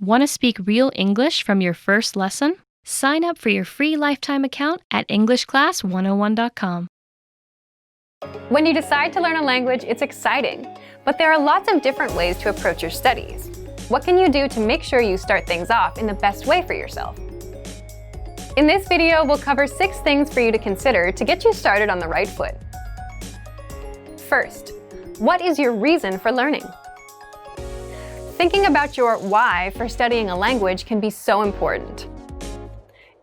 Want to speak real English from your first lesson? Sign up for your free lifetime account at EnglishClass101.com. When you decide to learn a language, it's exciting, but there are lots of different ways to approach your studies. What can you do to make sure you start things off in the best way for yourself? In this video, we'll cover 6 things for you to consider to get you started on the right foot. First, what is your reason for learning? Thinking about your why for studying a language can be so important.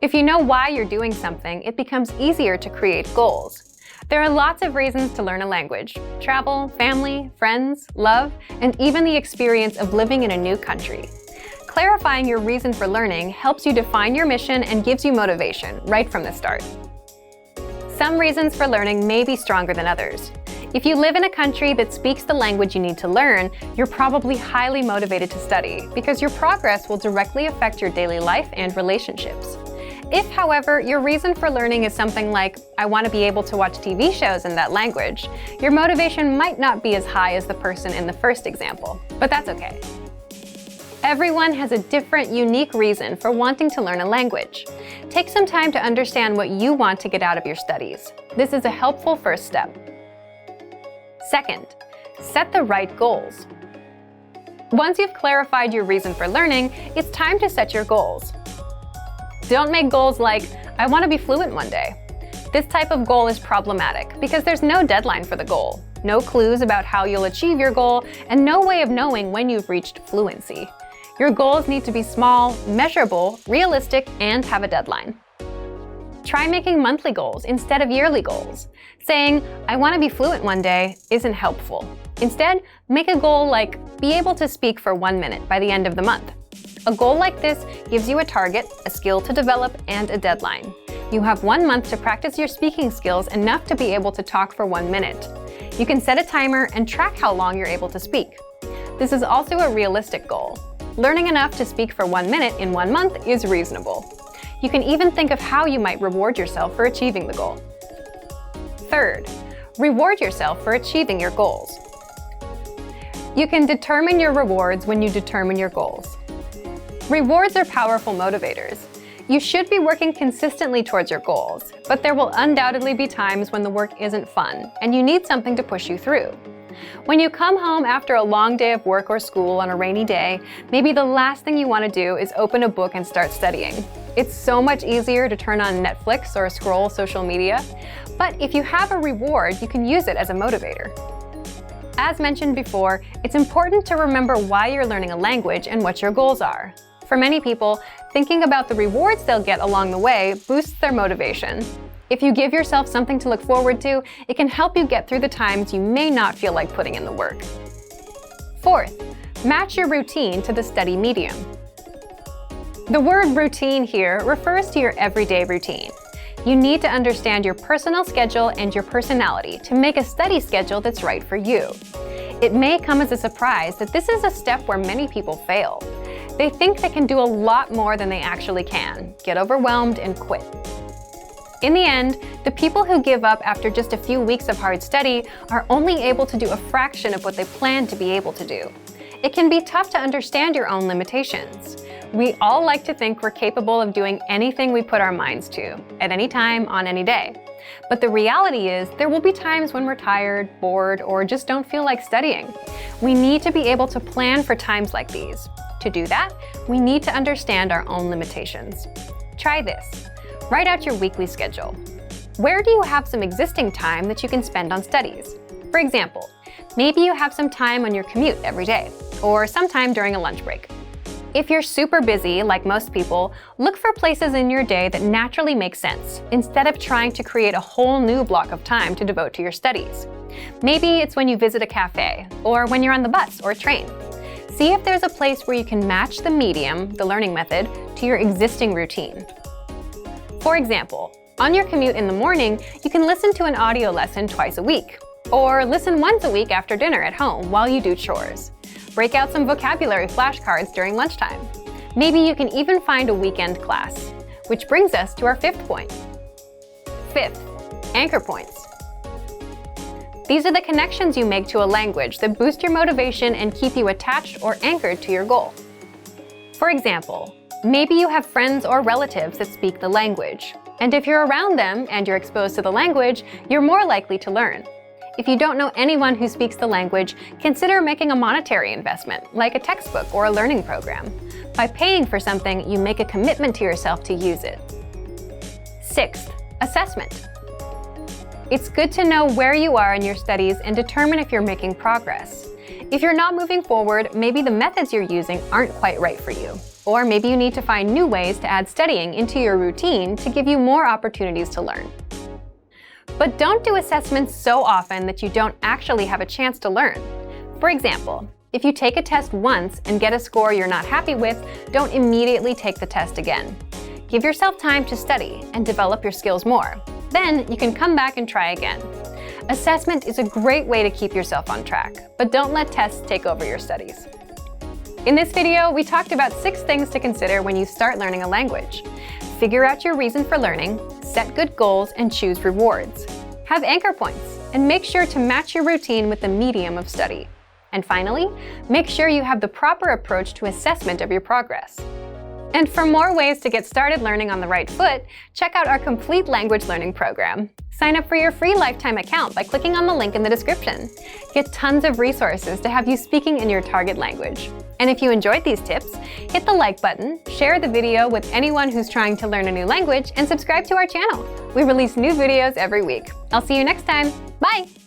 If you know why you're doing something, it becomes easier to create goals. There are lots of reasons to learn a language: travel, family, friends, love, and even the experience of living in a new country. Clarifying your reason for learning helps you define your mission and gives you motivation right from the start. Some reasons for learning may be stronger than others. If you live in a country that speaks the language you need to learn, you're probably highly motivated to study because your progress will directly affect your daily life and relationships. If, however, your reason for learning is something like, I want to be able to watch TV shows in that language, your motivation might not be as high as the person in the first example, but that's okay. Everyone has a different, unique reason for wanting to learn a language. Take some time to understand what you want to get out of your studies. This is a helpful first step. Second, set the right goals. Once you've clarified your reason for learning, it's time to set your goals. Don't make goals like, I want to be fluent one day. This type of goal is problematic because there's no deadline for the goal, no clues about how you'll achieve your goal, and no way of knowing when you've reached fluency. Your goals need to be small, measurable, realistic, and have a deadline. Try making monthly goals instead of yearly goals. Saying, I want to be fluent one day isn't helpful. Instead, make a goal like, be able to speak for 1 minute by the end of the month. A goal like this gives you a target, a skill to develop, and a deadline. You have 1 month to practice your speaking skills enough to be able to talk for 1 minute. You can set a timer and track how long you're able to speak. This is also a realistic goal. Learning enough to speak for 1 minute in 1 month is reasonable. You can even think of how you might reward yourself for achieving the goal. Third, reward yourself for achieving your goals. You can determine your rewards when you determine your goals. Rewards are powerful motivators. You should be working consistently towards your goals, but there will undoubtedly be times when the work isn't fun and you need something to push you through. When you come home after a long day of work or school on a rainy day, maybe the last thing you want to do is open a book and start studying. It's so much easier to turn on Netflix or scroll social media, but if you have a reward, you can use it as a motivator. As mentioned before, it's important to remember why you're learning a language and what your goals are. For many people, thinking about the rewards they'll get along the way boosts their motivation. If you give yourself something to look forward to, it can help you get through the times you may not feel like putting in the work. Fourth, match your routine to the study medium. The word routine here refers to your everyday routine. You need to understand your personal schedule and your personality to make a study schedule that's right for you. It may come as a surprise that this is a step where many people fail. They think they can do a lot more than they actually can, get overwhelmed, and quit. In the end, the people who give up after just a few weeks of hard study are only able to do a fraction of what they planned to be able to do. It can be tough to understand your own limitations. We all like to think we're capable of doing anything we put our minds to, at any time, on any day. But the reality is, there will be times when we're tired, bored, or just don't feel like studying. We need to be able to plan for times like these. To do that, we need to understand our own limitations. Try this. Write out your weekly schedule. Where do you have some existing time that you can spend on studies? For example, maybe you have some time on your commute every day, or sometime during a lunch break. If you're super busy, like most people, look for places in your day that naturally make sense, instead of trying to create a whole new block of time to devote to your studies. Maybe it's when you visit a cafe, or when you're on the bus or train. See if there's a place where you can match the medium, the learning method, to your existing routine. For example, on your commute in the morning, you can listen to an audio lesson twice a week, or listen once a week after dinner at home while you do chores. Break out some vocabulary flashcards during lunchtime. Maybe you can even find a weekend class. Which brings us to our fifth point. Fifth, anchor points. These are the connections you make to a language that boost your motivation and keep you attached or anchored to your goal. For example, maybe you have friends or relatives that speak the language. And if you're around them and you're exposed to the language, you're more likely to learn. If you don't know anyone who speaks the language, consider making a monetary investment, like a textbook or a learning program. By paying for something, you make a commitment to yourself to use it. Sixth, assessment. It's good to know where you are in your studies and determine if you're making progress. If you're not moving forward, maybe the methods you're using aren't quite right for you. Or maybe you need to find new ways to add studying into your routine to give you more opportunities to learn. But don't do assessments so often that you don't actually have a chance to learn. For example, if you take a test once and get a score you're not happy with, don't immediately take the test again. Give yourself time to study and develop your skills more. Then you can come back and try again. Assessment is a great way to keep yourself on track, but don't let tests take over your studies. In this video, we talked about 6 things to consider when you start learning a language. Figure out your reason for learning, set good goals, and choose rewards. Have anchor points, and make sure to match your routine with the medium of study. And finally, make sure you have the proper approach to assessment of your progress. And for more ways to get started learning on the right foot, check out our complete language learning program. Sign up for your free lifetime account by clicking on the link in the description. Get tons of resources to have you speaking in your target language. And if you enjoyed these tips, hit the like button, share the video with anyone who's trying to learn a new language, and subscribe to our channel. We release new videos every week. I'll see you next time. Bye!